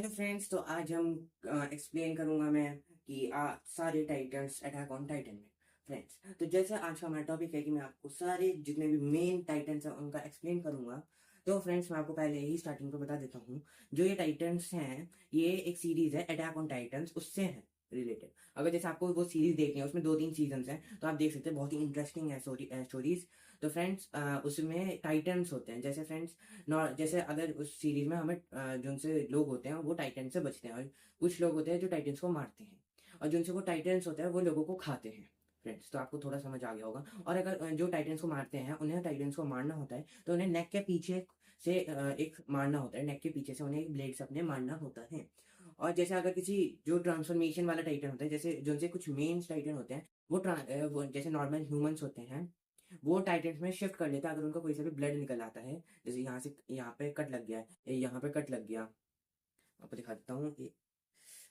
Hello friends, तो आज हम एक्सप्लेन करूंगा मैं कि सारे टाइटन्स अटैक ऑन टाइटन में। फ्रेंड्स, तो जैसे आज का हमारा टॉपिक है कि मैं आपको सारे जितने भी मेन टाइटन्स हैं उनका एक्सप्लेन करूंगा। तो फ्रेंड्स, मैं आपको पहले ही स्टार्टिंग पे बता देता हूँ। जो ये टाइटन्स हैं, ये एक सीरीज है अटैक ऑन टाइटन्स, उससे है रिलेटेड। अगर जैसे आपको वो सीरीज देखनी है, उसमें 2-3 सीजन हैं, तो आप देख सकते हैं, बहुत ही इंटरेस्टिंग है स्टोरीज। तो फ्रेंड्स, उसमें टाइटन्स होते हैं। जैसे फ्रेंड्स, जैसे अगर उस सीरीज में हमें जो उनसे लोग होते हैं वो टाइटन से बचते हैं, और कुछ लोग होते हैं जो टाइटन्स को मारते हैं, और जिनसे वो टाइटन्स होते हैं वो लोगों को खाते हैं। फ्रेंड्स, तो आपको थोड़ा समझ आ गया होगा। और अगर जो टाइटन्स को मारते हैं, उन्हें टाइटन्स को मारना होता है, तो उन्हें नेक के पीछे से एक मारना होता है, नेक के पीछे से उन्हें एक ब्लेड से अपने मारना होता है। और जैसे अगर किसी जो ट्रांसफॉर्मेशन वाला टाइटन होता है, जैसे जो उनसे कुछ मेन टाइटन होते हैं, वो जैसे नॉर्मल ह्यूमंस होते हैं, वो टाइटन्स में शिफ्ट कर लेता है अगर उनका कोई सा भी ब्लड निकल आता है। जैसे यहाँ से यहाँ पे कट लग गया है, यहाँ पे कट लग गया, आपको दिखा देता हूँ।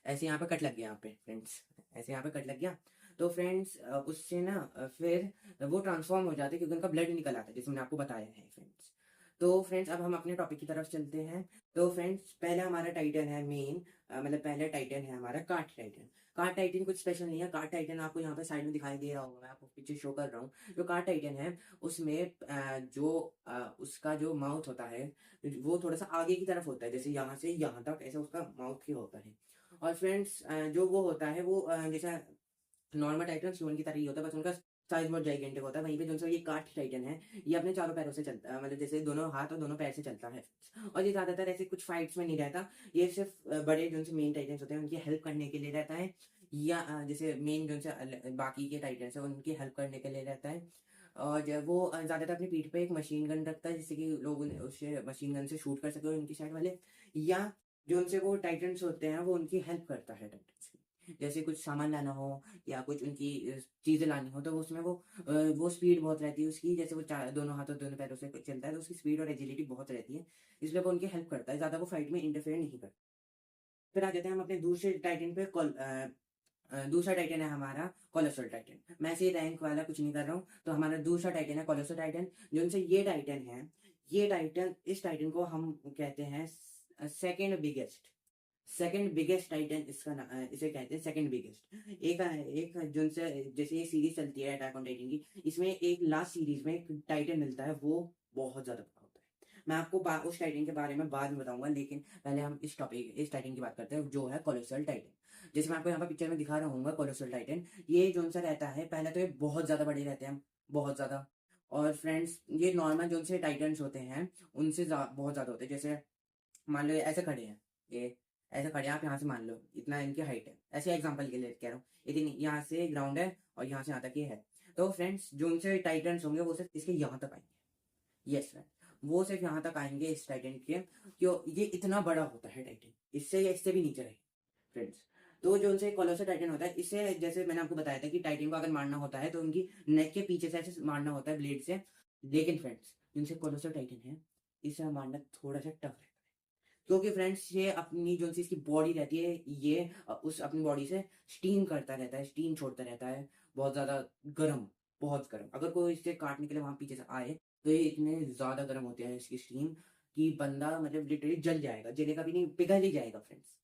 ऐसे यहाँ पे कट लग गया, यहाँ पे फ्रेंड्स, ऐसे यहाँ पे कट लग गया। तो फ्रेंड्स, उससे ना फिर वो ट्रांसफॉर्म हो जाते हैं, क्योंकि उनका ब्लड निकल आता है, जैसे मैंने आपको बताया है फ्रेंड्स। तो फ्रेंड्स, अब हम अपने टॉपिक की तरफ चलते हैं। तो फ्रेंड्स, पहला हमारा टाइटन है मेन, मतलब पहला टाइटन है हमारा कार्ट टाइटन। कार्ट टाइटन कुछ स्पेशल नहीं है। कार्ट टाइटन आपको यहाँ पे साइड में दिखाई दे रहा होगा, मैं आपको पीछे शो कर रहा हूँ। जो कार्ट टाइटन है, उसमें उसका जो माउथ होता है, वो थोड़ा सा आगे की तरफ होता है, जैसे यहाँ से यहाँ तक ऐसा उसका माउथ ही होता है। और फ्रेंड्स, जो वो होता है वो जैसा नॉर्मल टाइटन ह्यूमन की तरह ही होता है, बस उनका साइज बहुत जाइगेंटिक होता है। वहीं पे जो सा ये काठ टाइटन है, ये अपने चारों पैरों से चलता है, मतलब जैसे दोनों हाथ और दोनों पैर से चलता है। और ये ज्यादातर ऐसे कुछ फाइट्स में नहीं रहता। ये सिर्फ बड़े जो से मेन टाइटन्स होते हैं उनकी हेल्प करने के लिए रहता है, या जैसे मेन जो से बाकी के टाइटन्स है उनकी हेल्प करने के लिए रहता है। और वो ज्यादातर अपनी पीठ पे एक मशीन गन रखता है, जिससे कि लोग उससे मशीन गन से शूट कर सके उनकी साइड वाले, या जो उनसे वो टाइटन्स होते हैं वो उनकी हेल्प करता है टाइटन्स की। जैसे कुछ सामान लाना हो या कुछ उनकी चीज़ें लानी हो, तो वो उसमें वो स्पीड बहुत रहती है उसकी, जैसे वो दोनों हाथों दोनों पैरों से चलता है, तो उसकी स्पीड और एजिलिटी बहुत रहती है, इसलिए वो उनकी हेल्प करता है, ज़्यादा वो फाइट में इंटरफेयर नहीं करता। फिर आ जाते हैं हम अपने दूसरे टाइटन पे। दूसरा टाइटन है हमारा कोलोसल टाइटन। मैं से रैंक वाला कुछ नहीं कर रहा हूँ। तो हमारा दूसरा टाइटन है कोलोसल टाइटन। जो उनसे ये टाइटन है, ये टाइटन, इस टाइटन को हम कहते हैं second biggest. Second biggest Titan इसे कहते हैं सेकंड बिगेस्ट। एक एक जिनसे जैसे ये सीरीज चलती है अटैक ऑन टाइटन की, इसमें एक लास्ट सीरीज में एक टाइटन मिलता है, वो बहुत ज्यादा बड़ा होता है। मैं आपको उस टाइटन के बारे में बाद में बताऊंगा, लेकिन पहले हम इस टाइटन की बात करते हैं, जो है कोलोसल टाइटन। जैसे मैं आपको यहाँ पर पिक्चर में दिखा रहा हूँ कोलोसल टाइटन, ये जो सा रहता है, पहले तो ये बहुत ज्यादा बड़े रहते हैं, बहुत ज्यादा। और फ्रेंड्स, ये नॉर्मल जो से टाइटन्स होते हैं उनसे बहुत ज्यादा होते हैं। जैसे मान लो ये ऐसे खड़े हैं, ये ऐसे खड़े हैं, आप यहाँ से मान लो इतना इनकी हाइट है, ऐसे एग्जांपल के लिए कह रहा हूँ, इतनी यहाँ से ग्राउंड है और यहाँ से यहाँ तक ये है। तो फ्रेंड्स, जो उनसे टाइटन्स होंगे वो सिर्फ इसके यहाँ तक आएंगे। यस फ्रेंड, वो सिर्फ यहाँ तक आएंगे इस टाइटन के, क्यों, ये इतना बड़ा होता है टाइटन, इससे या इससे भी नीचे रहेगा फ्रेंड्स। तो जो उनसे कोलोसल टाइटन होता है, इससे जैसे मैंने आपको बताया था कि टाइटन को अगर मारना होता है तो उनकी नेक के पीछे से ऐसे मारना होता है ब्लेड से। लेकिन फ्रेंड्स, जिनसे कोलोसल टाइटन है, इसे मारना थोड़ा सा टफ है, क्योंकि फ्रेंड्स ये अपनी जो सी इसकी बॉडी रहती है, ये उस अपनी बॉडी से स्टीम करता रहता है, स्टीम छोड़ता रहता है, बहुत ज़्यादा गर्म, बहुत गर्म। अगर कोई इससे काटने के लिए वहां पीछे से आए, तो ये इतने ज़्यादा गर्म होते हैं इसकी स्टीम, कि बंदा मतलब लिटरली जल जाएगा, जलेगा भी नहीं, पिघल ही जाएगा फ्रेंड्स।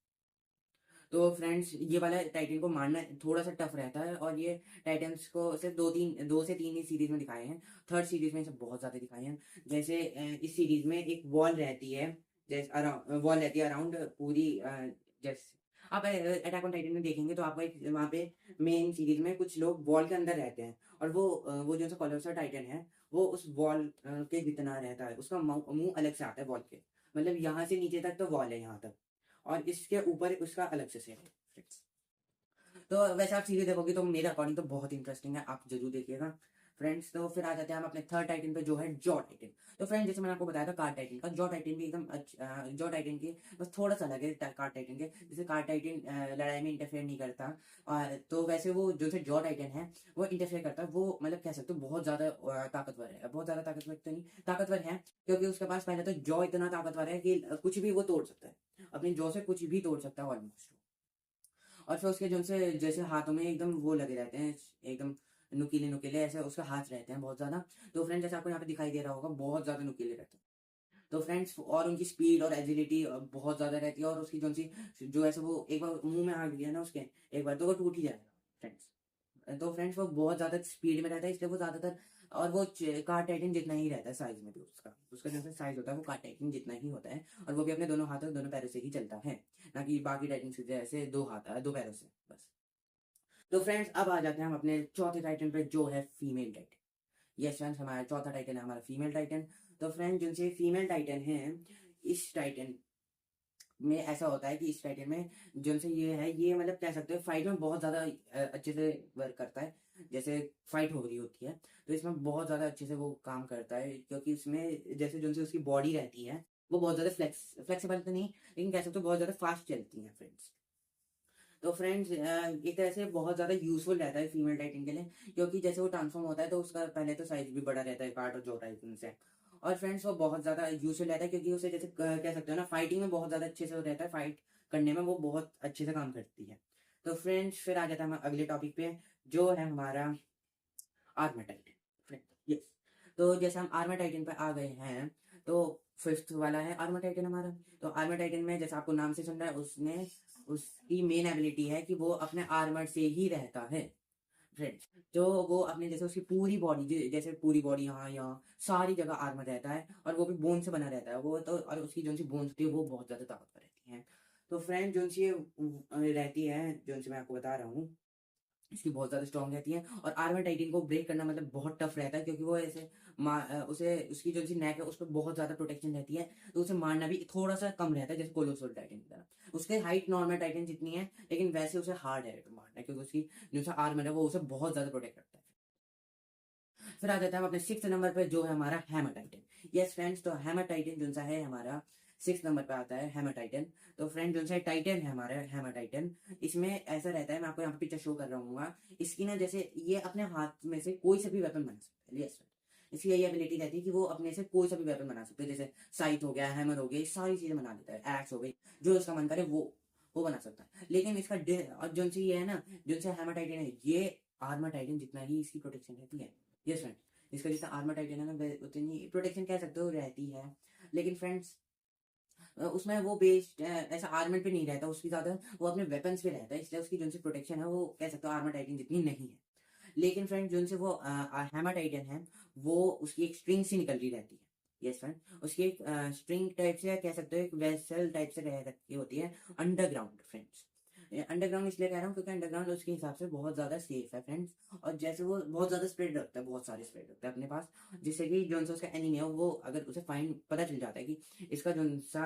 तो फ्रेंड्स, ये वाला टाइटन को मारना थोड़ा सा टफ रहता है, और ये टाइटन्स को सिर्फ दो से तीन ही सीरीज में दिखाए हैं। थर्ड सीरीज में सब बहुत ज्यादा दिखाए हैं। जैसे इस सीरीज में एक वॉल रहती है, जैसे वॉल रहती है अराउंड पूरी, जैसे आप अटैक ऑन टाइटन में देखेंगे तो आपको एक वहाँ पे मेन सीरीज में कुछ लोग वॉल के अंदर रहते हैं, और वो जो सा कोलोसल टाइटन है, वो उस वॉल के जितना रहता है, उसका मुंह अलग से आता है वॉल के, मतलब यहाँ से नीचे तक तो वॉल है यहाँ तक, और इसके ऊपर उसका अलग से सेट है। तो वैसे आप सीरीज देखोगे तो मेरे अकॉर्डिंग तो बहुत इंटरेस्टिंग है, आप जरूर देखिएगा फ्रेंड्स। तो फिर आ जाते हैं हम अपने थर्ड टाइटन पे, जो है जॉ टाइटन। तो फ्रेंड्स, जैसे मैंने आपको बताया था कार टाइटन का, जॉ टाइटन भी एकदम जॉ टाइटन के बस थोड़ा सा अलग है कार टाइटन के। जैसे कार टाइटन लड़ाई में इंटरफेयर नहीं करता, तो वैसे वो जो से जॉ टाइटन है वो इंटरफेयर करता है। वो मतलब कह सकते हो बहुत ज्यादा ताकतवर है, बहुत ज्यादा ताकतवर तो नहीं, ताकतवर है, क्योंकि उसके पास पहले तो जॉ इतना ताकतवर है कि कुछ भी वो तोड़ सकता है, अपनी जॉ से कुछ भी तोड़ सकता है ऑलमोस्ट। और फिर उसके जो से जैसे हाथों में एकदम वो लगे रहते हैं, एकदम नुकीले नुकीले ऐसे उसके हाथ रहते हैं बहुत ज्यादा। तो फ्रेंड, जैसे आपको यहाँ पे दिखाई दे रहा होगा, बहुत ज्यादा नुकीले रहते हैं। तो फ्रेंड्स और उनकी स्पीड और एजिलिटी बहुत ज़्यादा रहती है, और उसकी जो ऐसे वो एक बार मुँह में आ गया ना उसके, एक बार तो वो टूट ही जाएगा फ्रेंड्स। तो फ्रेंड्स वो बहुत ज़्यादा स्पीड में रहता है, इसलिए वो ज़्यादातर, और वो कार टाइटन जितना ही रहता है साइज़ में भी, उसका उसका जो साइज़ होता है वो कार टाइटन जितना ही होता है, और वो भी अपने दोनों हाथों दोनों पैरों से ही चलता है, ना कि बाकी टाइटन से जैसे दो पैरों से बस। तो फ्रेंड्स अब आ जाते हैं हम अपने चौथे टाइटन पे, जो है फीमेल टाइटन। यस फ्रेंड्स, हमारा चौथा टाइटन है हमारा फीमेल टाइटन। तो फ्रेंड्स जिनसे फीमेल टाइटन है, इस टाइटन में ऐसा होता है कि इस टाइटन में जिनसे ये है, ये मतलब कह सकते हो फाइट में बहुत ज़्यादा अच्छे से वर्क करता है। जैसे फाइट हो रही होती है तो इसमें बहुत ज़्यादा अच्छे से वो काम करता है, क्योंकि इसमें जैसे जिनसे उसकी बॉडी रहती है वो बहुत ज़्यादा फ्लेक्सिबल तो नहीं, लेकिन कह सकते हो बहुत ज़्यादा फास्ट चलती हैं फ्रेंड्स। तो फ्रेंड्स एक तरह से बहुत ज़्यादा यूज़फुल रहता है फीमेल टाइटन के लिए, क्योंकि जैसे वो ट्रांसफ़ॉर्म होता है तो उसका पहले तो साइज़ भी बड़ा रहता है कार्ट और जो टाइटन से। और फ्रेंड्स वो बहुत ज़्यादा यूज़फुल रहता है, क्योंकि उसे जैसे कह सकते हो ना, फाइटिंग में बहुत ज़्यादा अच्छे से वो रहता है, फाइट करने में वो बहुत अच्छे से काम करती है। तो फ्रेंड्स फिर आ जाता है हम अगले टॉपिक पे, जो है हमारा आर्मर टाइटन। फ्रेंड्स यस, तो जैसे हम आर्मर टाइटन पे आ गए हैं, तो फिफ्थ वाला है आर्मर टाइटन हमारा। तो आर्मर टाइटन में जैसे आपको नाम से सुन रहा है, उसने उसकी मेन एबिलिटी है कि वो अपने आर्मर से ही रहता है फ्रेंड्स। तो वो अपने जैसे उसकी पूरी बॉडी, जैसे पूरी बॉडी यहाँ यहाँ सारी जगह आर्मर रहता है, और वो भी बोन से बना रहता है वो तो, और उसकी जो सी बोन्स होती है वो बहुत ज़्यादा ताकतवर रहती हैं। तो फ्रेंड जो सी ये रहती है, जो सी मैं आपको बता रहा हूँ, इसकी बहुत ज़्यादा स्ट्रॉन्ग रहती है, और आर्मर टाइटन को ब्रेक करना मतलब बहुत टफ रहता है, क्योंकि वो ऐसे उसे उसकी जो सी नेक है उस पर बहुत ज़्यादा प्रोटेक्शन रहती है, तो उसे मारना भी थोड़ा सा कम रहता है, जैसे कोलोसोल टाइटन की तरह। उसके हाइट नॉर्मल टाइटन जितनी है, लेकिन वैसे उसे हार्ड है मारना, क्योंकि उसकी जो सा आर्मर है वो उसे बहुत ज़्यादा प्रोटेक्ट करता है। फिर आ जाता है हम अपने सिक्स नंबर पे, जो है हमारा हैमर टाइटन। यस फ्रेंड्स, तो हैमर टाइटन जो सा है हमारा सिक्स नंबर पे आता है हैमर टाइटन। तो फ्रेंड जो सा टाइटन है हमारा हैमर टाइटन, इसमें ऐसा रहता है, मैं आपको यहाँ पे पिक्चर शो कर रहा हूँ, इसकी ना जैसे ये अपने हाथ में से कोई सा भी वेपन बना सकता है। यस फ्रेंड, इसकी यही एबिलिटी रहती है कि वो अपने से कोई सा भी वेपन बना सकते हैं, जैसे साइट हो गया, हैमर हो गया, ये सारी चीजें बना देता है, एक्स हो गई, जो उसका मन करे वो बना सकता है। लेकिन इसका और जो सी ये है ना, जो सा हैमर टाइटन है, ये आर्मर टाइटन जितना ही इसकी प्रोटेक्शन रहती है। यस फ्रेंड, इसका जितना आर्मर टाइटन है ना उतनी प्रोटेक्शन कह सकते हो रहती है, लेकिन फ्रेंड्स उसमें वो बेस्ड ऐसा आर्मर पे नहीं रहता, उसकी ज़्यादा वो अपने वेपन्स पे रहता है, इसलिए उसकी जो सी प्रोटेक्शन है वो कह सकते हो आर्मर टाइटन जितनी नहीं है। लेकिन फ्रेंड जो से वो हैमर टाइटन है, वो उसकी एक स्ट्रिंग से निकल रही रहती है। यस फ्रेंड, उसकी एक स्ट्रिंग टाइप से, कह सकते हो एक वेसल टाइप से रह रखी होती है अंडरग्राउंड फ्रेंड्स। अंडरग्राउंड इसलिए कह रहा हूँ क्योंकि अंडरग्राउंड उसके हिसाब से बहुत ज़्यादा सेफ है फ्रेंड्स, और जैसे वो बहुत ज़्यादा स्प्रेड रखता है, बहुत सारे स्प्रेड रखता है अपने पास, जिससे कि जो सा उसका एनिमी है वो अगर उसे फाइंड पता चल जाता है कि इसका जो सा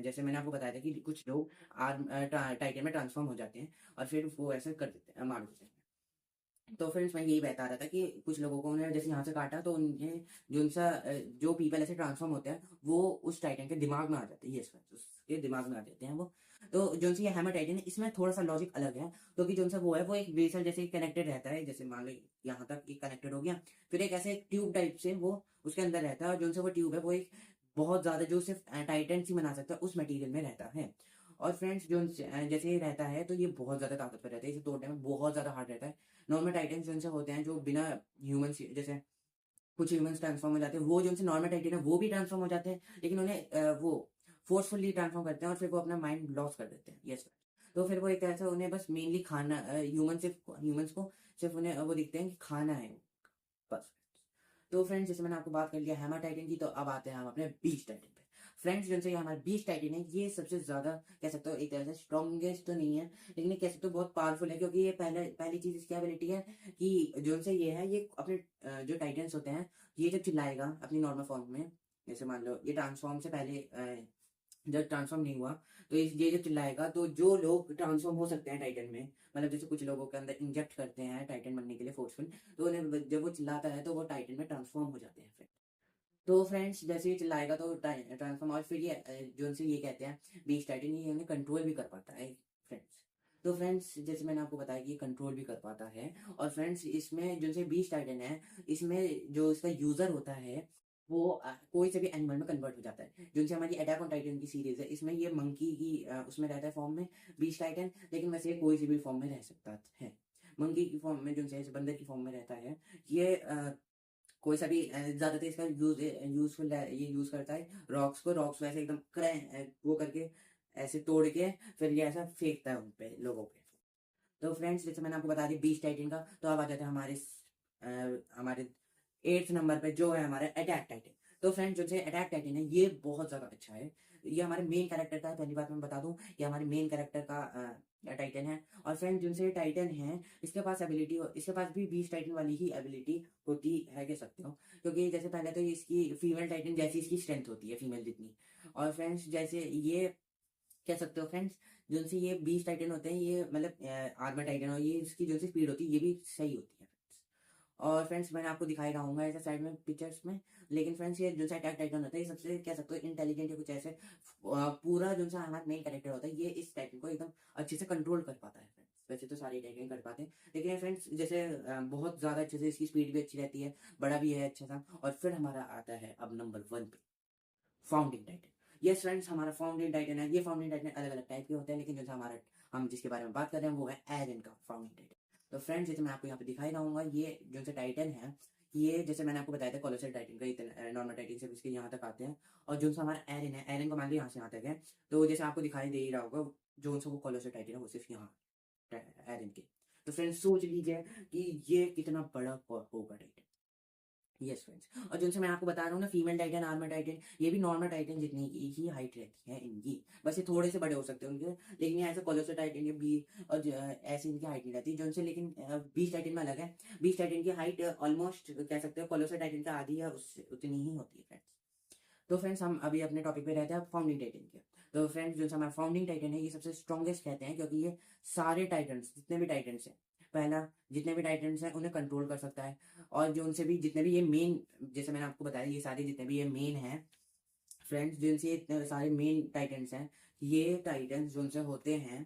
जैसे मैंने आपको बताया था कि कुछ लोग आर्म टाइटन में ट्रांसफॉर्म हो जाते हैं, और फिर वो ऐसे कर देते हैं, मार देते हैं। तो फ्रेंड्स मैं यही बता रहा था कि कुछ लोगों को उन्हें जैसे यहाँ से काटा, तो उन्हें जो पीपल ऐसे ट्रांसफॉर्म होते हैं वो उस टाइटन के दिमाग में आ जाते हैं। यस फ्रेंड्स, उसके दिमाग में आ जाते हैं वो। तो जो सी ये हैमर टाइटन है, इसमें थोड़ा सा लॉजिक अलग है, क्योंकि जो सा वो है वो एक वेसल जैसे कनेक्टेड रहता है, जैसे मान लो यहाँ तक एक कनेक्टेड हो गया, फिर एक ऐसे ट्यूब टाइप से वो उसके अंदर रहता है, और जो सा वो ट्यूब है वो एक बहुत ज्यादा जो सिर्फ टाइटन ही बना सकता है उस मटेरियल में रहता है। और फ्रेंड्स जो जैसे ये रहता है तो ये बहुत ज्यादा ताकतवर रहता है, इसे तोड़ने में बहुत ज्यादा हार्ड रहता है। नॉर्मल टाइटन्स जो होते हैं, जो बिना ह्यूमन जैसे कुछ ह्यूमंस ट्रांसफॉर्म हो जाते हैं, वो जो उनसे नॉर्मल टाइटन है वो भी ट्रांसफॉर्म हो जाते हैं, लेकिन उन्हें वो फोर्सफुली ट्रांसफॉर्म करते हैं, और फिर वो अपना माइंड लॉस कर देते हैं। यस, तो फिर वो एक तरह से उन्हें बस मेनली खाना, ह्यूमंस को सिर्फ उन्हें वो दिखते हैं कि खाना है बस। तो फ्रेंड्स जैसे मैंने आपको बात कर लिया हैमर टाइटन की, तो अब आते हैं हम अपने बीच टाइटन पे। फ्रेंड्स जिनसे ये हमारा बीच टाइटन है, ये सबसे ज्यादा कह सकते हो एक तरह से स्ट्रॉन्गेस्ट तो नहीं है, लेकिन ये कह सकते हो बहुत पावरफुल है, क्योंकि ये पहली चीज इसकी एबिलिटी है कि जो से ये है, ये अपने जो टाइटन्स होते हैं, ये जब चिल्लाएगा अपनी नॉर्मल फॉर्म में, जैसे मान लो ये ट्रांसफॉर्म से पहले जब ट्रांसफॉर्म नहीं हुआ, तो ये जब चिल्लाएगा, तो जो लोग ट्रांसफॉर्म हो सकते हैं टाइटन में, मतलब जैसे कुछ लोगों के अंदर इंजेक्ट करते हैं टाइटन बनने के लिए फोर्सफुल, तो उन्हें जब वो चिल्लाता है तो वो टाइटन में ट्रांसफॉर्म हो जाते हैं। तो फ्रेंड्स जैसे ही चिल्लाएगा तो ट्रांसफॉर्म, और फिर ये जो उनसे ये कहते हैं बीच टाइटन, ये उन्हें कंट्रोल भी कर पाता है फ्रेंड्स। तो फ्रेंड्स जैसे मैंने आपको बताया कि ये कंट्रोल भी कर पाता है, और फ्रेंड्स इसमें जो से बीच टाइटन है, इसमें जो इसका यूजर होता है वो कोई से भी एनिमल में कन्वर्ट हो जाता है। जो हमारी अटैक ऑन टाइटन की सीरीज है, इसमें ये मंकी की उसमें रहता है फॉर्म में बीच टाइटन, लेकिन वैसे ये कोई सी भी फॉर्म में रह सकता है। मंकी की फॉर्म में जो बंदर की फॉर्म में रहता है ये, कोई सा भी ज़्यादातर इसका यूज़फुल है, ये यूज़ करता है रॉक्स वैसे एकदम वो करके ऐसे तोड़ के फिर ये ऐसा फेंकता है उन पे लोगों पे। तो फ्रेंड्स जैसे मैंने आपको बता दिया बीच टाइटन का, तो अब आ जाते हैं हमारे 8th नंबर पे जो है हमारा अटैक टाइटन। तो फ्रेंड्स जो से अटैक टाइटन है ये बहुत ज़्यादा अच्छा है। ये हमारे मेन कैरेक्टर का है, पहली बात मैं बता दूं, ये हमारे मेन कैरेक्टर का टाइटन है। और फ्रेंड्स जिनसे ये टाइटन है इसके पास भी बीच टाइटन वाली ही एबिलिटी होती है, कह सकते हो। क्योंकि जैसे पहले तो इसकी फीमेल टाइटन जैसी इसकी स्ट्रेंथ होती है फीमेल जितनी। और फ्रेंड्स जैसे ये कह सकते हो फ्रेंड्स, जिनसे ये बीच टाइटन होते हैं, ये मतलब आर्मर टाइटन, और ये इसकी जो सी स्पीड होती है ये भी सही होती है फ्रेंड्स। और फ्रेंड्स मैंने आपको दिखाई रहा हूँ ऐसे साइड में पिक्चर्स में। लेकिन फ्रेंड्स ये जो सा अटैक टाइटन होता है ये सबसे कह सकते हो इंटेलिजेंट या कुछ ऐसे पूरा जो सा हमारा मेन कैरेक्टर होता है ये इस टाइटन को एकदम अच्छे से कंट्रोल कर पाता है फ्रेंड्स। वैसे तो सारे टाइटन कर पाते हैं, लेकिन फ्रेंड्स जैसे बहुत ज़्यादा अच्छे से इसकी स्पीड भी अच्छी रहती है, बड़ा भी है अच्छा सा। और फिर हमारा आता है अब नंबर 1 पे, फाउंडिंग टाइटन। यस फ्रेंड्स, हमारा फाउंडिंग टाइटन है। ये फाउंडिंग टाइटन अलग अलग टाइप के होते हैं, लेकिन जो हमारा हम जिसके बारे में बात कर रहे हैं वो है एरन का फाउंडिंग टाइटन। तो फ्रेंड्स जैसे मैं आपको यहाँ पे दिखाई रहूंगा, ये जो से टाइटन है, ये जैसे मैंने आपको बताया था कोलोसल टाइटन का, इतना नॉर्मल टाइटन से इसके यहाँ तक आते हैं। और जो सा हमारा एरन है, एरन को मान लो यहाँ से यहाँ तक है, तो जैसे आपको दिखाई दे ही रहा होगा, जो सा वो कोलोसल टाइटन है वो सिर्फ यहाँ एरन के। तो फ्रेंड्स सोच लीजिए कि ये कितना बड़ा होगा टाइटन। यस फ्रेंड्स, और जिनसे मैं आपको बता रहा हूँ ना, फीमेल टाइटन, आर्मर टाइटन, ये भी नॉर्मल टाइटन जितनी ही हाइट रहती है इनकी। बस ये थोड़े से बड़े हो सकते हैं उनके, लेकिन ये ऐसे कोलोसल टाइटन के बी और ऐसे इनकी हाइट नहीं रहती जो उनसे। लेकिन बीच टाइटन में अलग है। बीच टाइटन की हाइट ऑलमोस्ट कह सकते हो कोलोसल टाइटन का आधी या उससे उतनी ही होती है फ्रेंड्स। तो फ्रेंड्स हम अभी अपने टॉपिक पे रहते हैं फाउंडिंग टाइटन के। तो फ्रेंड्स जो हमारा फाउंडिंग टाइटन है ये सबसे स्ट्रॉन्गेस्ट कहते हैं, क्योंकि ये सारे टाइटन्स जितने भी टाइटन्स हैं, पहला जितने भी टाइटन्स हैं उन्हें कंट्रोल कर सकता है। और जो उनसे भी जितने भी ये मेन, जैसे मैंने आपको बताया ये सारे जितने भी ये मेन हैं फ्रेंड्स, जिनसे इतने सारे मेन टाइटन्स हैं, ये टाइटन्स जो उनसे होते हैं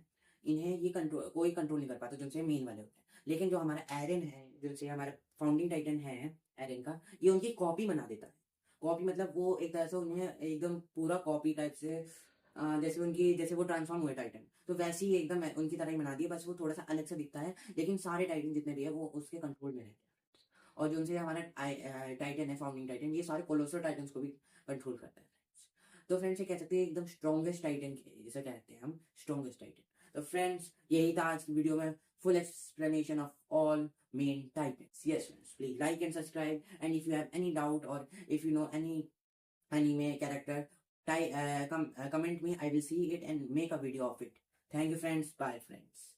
इन्हें ये कंट्रोल कोई कंट्रोल नहीं कर पाता, जो उनसे मेन वाले होते हैं। लेकिन जो हमारा एरन है, जो हमारा फाउंडिंग टाइटन है एरन का, ये उनकी कॉपी बना देता है। कॉपी मतलब वो एक तरह से उन्हें एकदम पूरा कॉपी टाइप से जैसे वो ट्रांसफॉर्म हुए टाइटन, तो वैसे ही एकदम उनकी तरह ही बना दिया, बस वो थोड़ा सा अलग से दिखता है, लेकिन सारे टाइटन जितने भी है वो उसके कंट्रोल में रहते हैं। और जो उनसे हमारा टाइटन है फाउंडिंग टाइटन, ये सारे कोलोसल टाइटन्स को भी कंट्रोल करता है। तो फ्रेंड्स ये कह सकते हैं एकदम स्ट्रॉन्गेस्ट टाइटन, जिसे कहते हैं हम स्ट्रॉन्गेस्ट टाइटन। तो फ्रेंड्स यही था आज की वीडियो में, full explanation of all main titans. Yes friends, please like and subscribe, and if you have any doubt or if you know any anime character, comment me, I will see it and make a video of it. Thank you friends, bye friends.